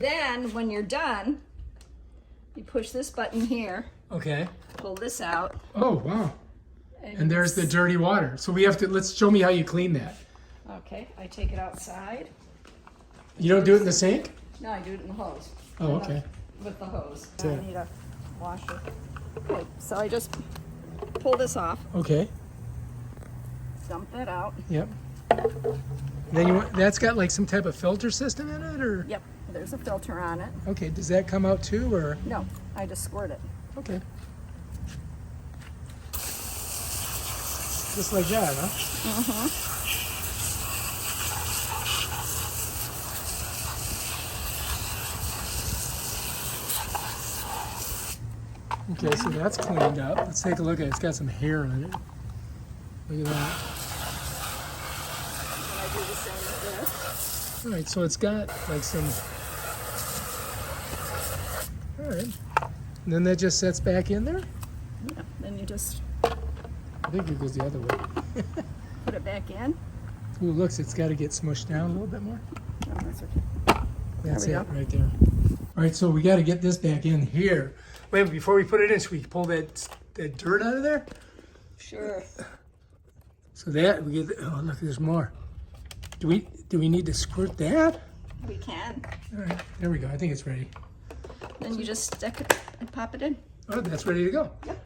Then when you're done, you push this button here, Okay. pull this out. Oh, wow. And there's the dirty water. So we have to, let's show me how you clean that. Okay, I take it outside. You don't do it in the sink? No, I do it in the hose. Oh, okay. With the hose. Yeah. I need a washer. Okay, so I just pull this off, Okay. dump that out. Yep. Then you want, that's got like some type of filter system in it, or? Yep, there's a filter on it. Okay, does that come out too, or? No, I just squirt it. Okay. Just like that, huh? Mm-hmm. Okay, so that's cleaned up. Let's take a look at it. It's got some hair on it. Look at that. And I do the same with this. All right, so it's got like some. All right. And then that just sets back in there? Yeah, then you just I think it goes the other way. put it back in. Ooh, looks, it's got to get smushed down a little bit more. Oh, that's okay. That's we it go. right there. All right, so we got to get this back in here. Wait, before we put it in, should we pull that dirt out of there? Sure. So that we get. Oh, look, there's more. Do we need to squirt that? We can. All right, there we go. I think it's ready. Then you just stick it and pop it in. Oh, that's ready to go. Yep.